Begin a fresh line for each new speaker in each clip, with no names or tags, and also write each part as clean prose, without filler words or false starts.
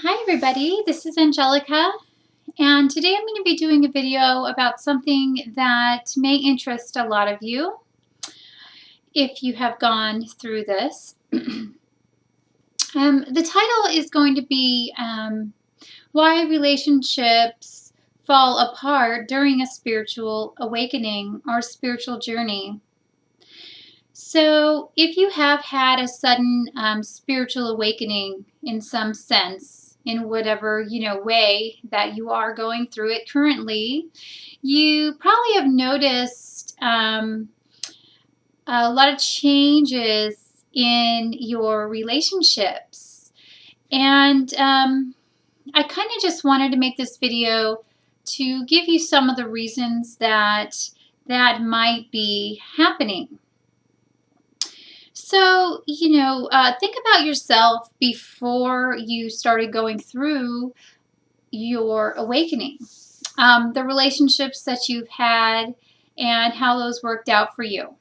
Hi everybody, this is Angelica, and today I'm going to be doing a video about something that may interest a lot of you if you have gone through this. The title is going to be Why Relationships Fall Apart During a Spiritual Awakening or Spiritual Journey. So if you have had a sudden spiritual awakening in some sense, in whatever way that you are going through it currently, you probably have noticed a lot of changes in your relationships. And I kind of just wanted to make this video to give you some of the reasons that might be happening. So, think about yourself before you started going through your awakening, the relationships that you've had and how those worked out for you.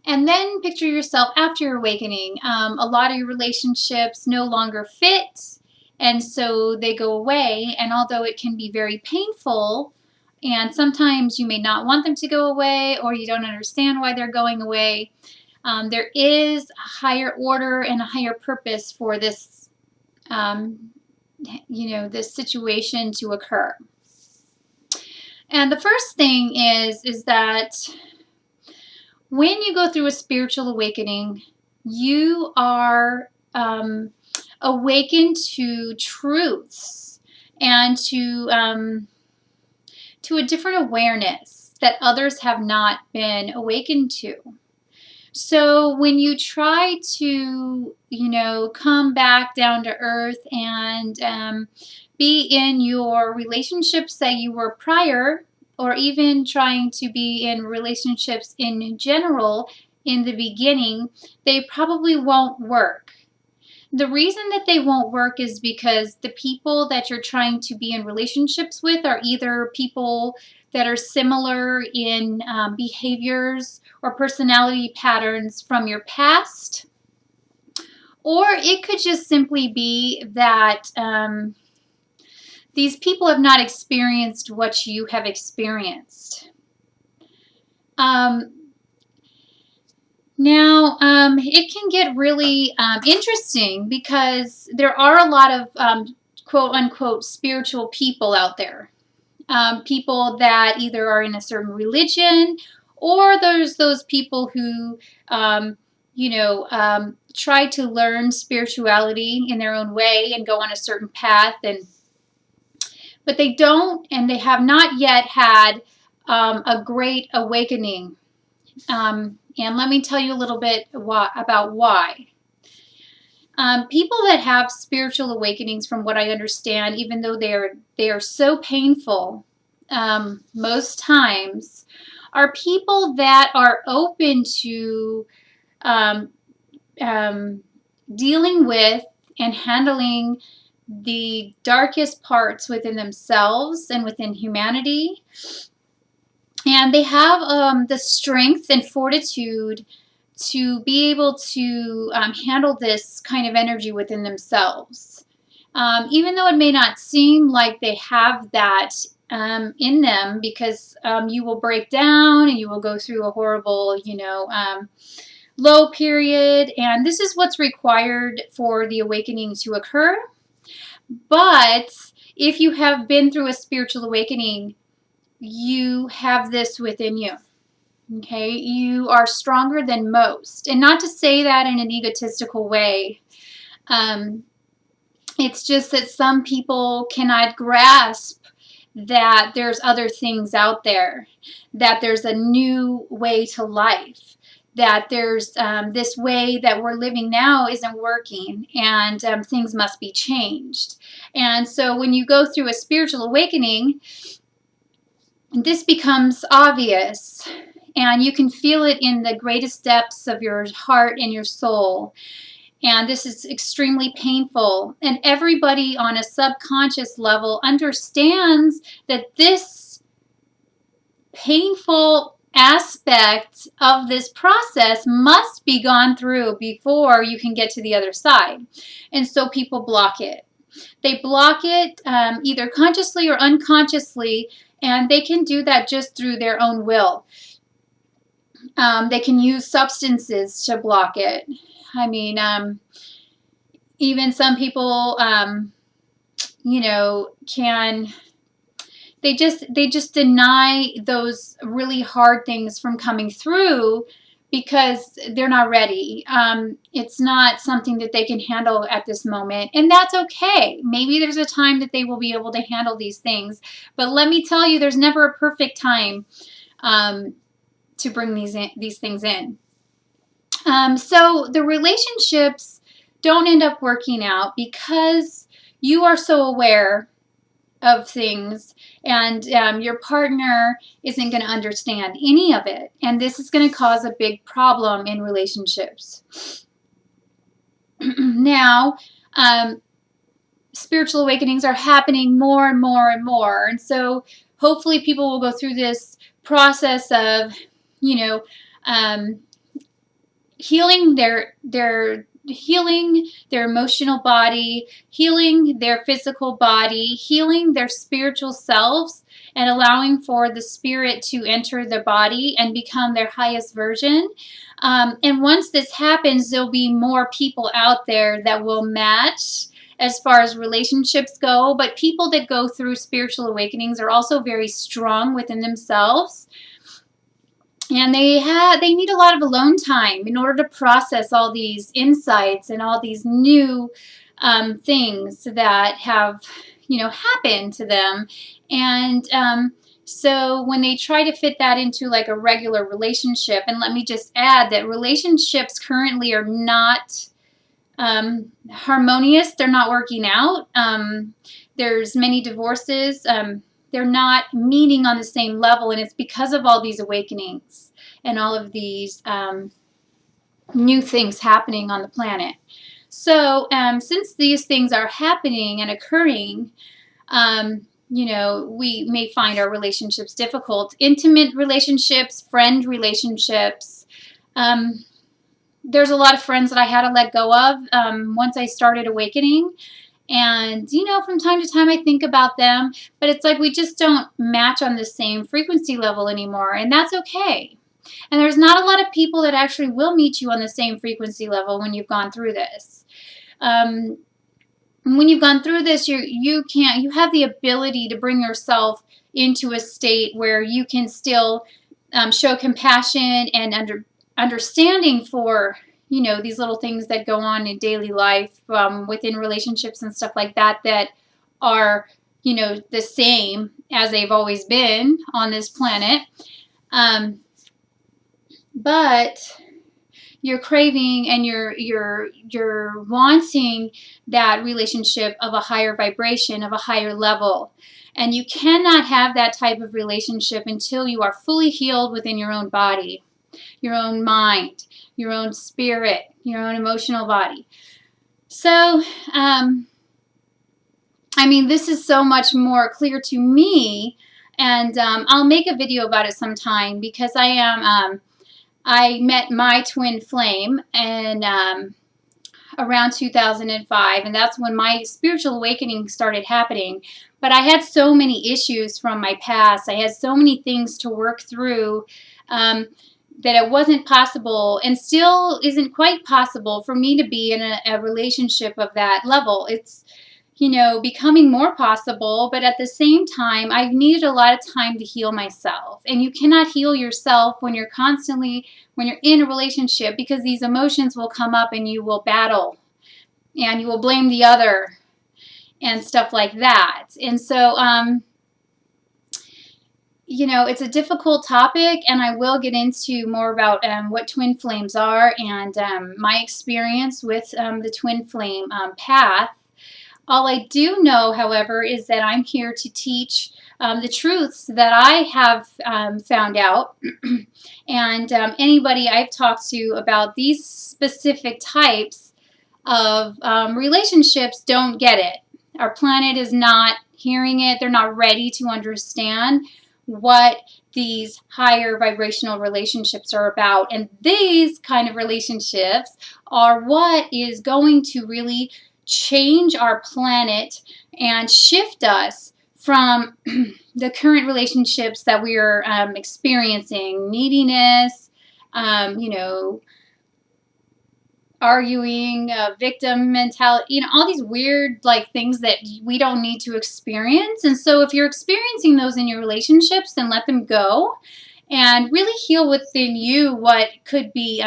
And then picture yourself after your awakening. A lot of your relationships no longer fit, and so they go away. And although it can be very painful, and sometimes you may not want them to go away, or you don't understand why they're going away, there is a higher order and a higher purpose for this, this situation to occur. And the first thing is that when you go through a spiritual awakening, you are awakened to truths and to a different awareness that others have not been awakened to. So when you try to, come back down to earth and be in your relationships that you were prior, or even trying to be in relationships in general in the beginning, they probably won't work. The reason that they won't work is because the people that you're trying to be in relationships with are either people that are similar in behaviors or personality patterns from your past, or it could just simply be that these people have not experienced what you have experienced. Now, it can get really interesting because there are a lot of quote-unquote spiritual people out there. People that either are in a certain religion, or there's those people who, try to learn spirituality in their own way and go on a certain path, but they don't, and they have not yet had a great awakening. And let me tell you a little bit about why. People that have spiritual awakenings, from what I understand, even though they are so painful most times, are people that are open to dealing with and handling the darkest parts within themselves and within humanity. And they have the strength and fortitude to be able to handle this kind of energy within themselves. Even though it may not seem like they have that in them, because you will break down and you will go through a horrible, low period. And this is what's required for the awakening to occur. But if you have been through a spiritual awakening, you have this within you. Okay, you are stronger than most. And not to say that in an egotistical way. It's just that some people cannot grasp that there's other things out there, that there's a new way to life, that there's this way that we're living now isn't working, and things must be changed. And so when you go through a spiritual awakening, this becomes obvious, and you can feel it in the greatest depths of your heart and your soul. And this is extremely painful. And everybody on a subconscious level understands that this painful aspect of this process must be gone through before you can get to the other side. And so people block it. They block it either consciously or unconsciously, and they can do that just through their own will. They can use substances to block it. I mean, even some people, can they just deny those really hard things from coming through because they're not ready. It's not something that they can handle at this moment, and that's okay. Maybe there's a time that they will be able to handle these things, but let me tell you, there's never a perfect time to bring these things in. So the relationships don't end up working out because you are so aware of things, and your partner isn't going to understand any of it, and this is going to cause a big problem in relationships. Now, spiritual awakenings are happening more and more and more, and so hopefully people will go through this process of, healing their emotional body, healing their physical body, healing their spiritual selves, and allowing for the spirit to enter the body and become their highest version. And once this happens, there'll be more people out there that will match as far as relationships go. But people that go through spiritual awakenings are also very strong within themselves. And they need a lot of alone time in order to process all these insights and all these new things that have, happened to them. And so when they try to fit that into like a regular relationship, and let me just add that relationships currently are not harmonious. They're not working out. There's many divorces. They're not meeting on the same level, and it's because of all these awakenings and all of these new things happening on the planet. So since these things are happening and occurring, we may find our relationships difficult. Intimate relationships, friend relationships. There's a lot of friends that I had to let go of once I started awakening. And, from time to time I think about them, but it's like we just don't match on the same frequency level anymore, and that's okay. And there's not a lot of people that actually will meet you on the same frequency level when you've gone through this. When you've gone through this, you have the ability to bring yourself into a state where you can still show compassion and understanding for these little things that go on in daily life within relationships and stuff like that are the same as they've always been on this planet, but you're craving and you're wanting that relationship of a higher vibration, of a higher level. And you cannot have that type of relationship until you are fully healed within your own body, your own mind, your own spirit, your own emotional body. So, this is so much more clear to me, and I'll make a video about it sometime, because I met my twin flame and around 2005, and that's when my spiritual awakening started happening. But I had so many issues from my past. I had so many things to work through that it wasn't possible, and still isn't quite possible, for me to be in a relationship of that level. It's, becoming more possible, but at the same time, I've needed a lot of time to heal myself. And you cannot heal yourself when you're in a relationship, because these emotions will come up and you will battle and you will blame the other and stuff like that. And so, it's a difficult topic, and I will get into more about what twin flames are and my experience with the twin flame path. All I do know, however, is that I'm here to teach the truths that I have found out. And anybody I've talked to about these specific types of relationships don't get it. Our planet is not hearing it. They're not ready to understand what these higher vibrational relationships are about. And these kind of relationships are what is going to really change our planet and shift us from the current relationships that we are experiencing, neediness, you know, arguing, victim mentality, you know, all these weird like things that we don't need to experience. And so if you're experiencing those in your relationships, then let them go and really heal within you what could be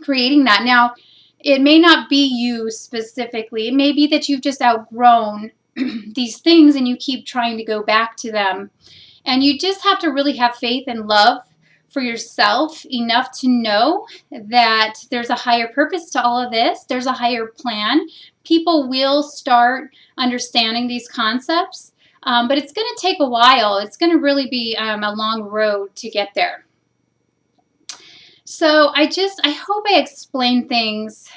creating that. Now, it may not be you specifically. It may be that you've just outgrown these things and you keep trying to go back to them. And you just have to really have faith and love for yourself enough to know that there's a higher purpose to all of this. There's a higher plan. People will start understanding these concepts, but it's going to take a while. It's going to really be a long road to get there. So I hope I explain things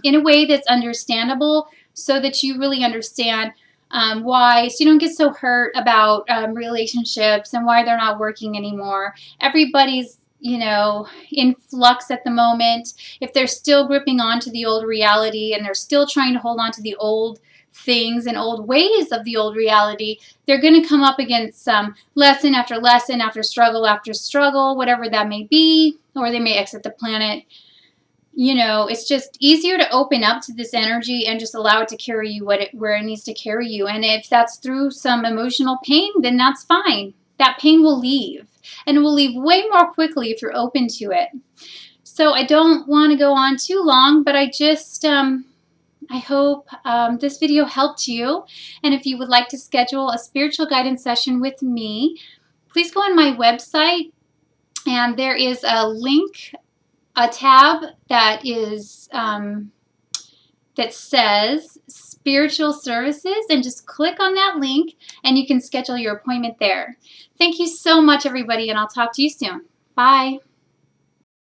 in a way that's understandable so that you really understand why, so you don't get so hurt about relationships and why they're not working anymore. Everybody's, you know, in flux at the moment. If they're still gripping onto the old reality and they're still trying to hold on to the old things and old ways of the old reality, they're going to come up against some lesson after struggle, whatever that may be, or they may exit the planet. You know, it's just easier to open up to this energy and just allow it to carry you where it needs to carry you. And if that's through some emotional pain, then that's fine. That pain will leave, and it will leave way more quickly if you're open to it. So I don't want to go on too long, but I just I hope this video helped you. And if you would like to schedule a spiritual guidance session with me, please go on my website, and there is a link, a tab that is that says spiritual services, and just click on that link and you can schedule your appointment there. Thank you so much, everybody, and I'll talk to you soon. Bye.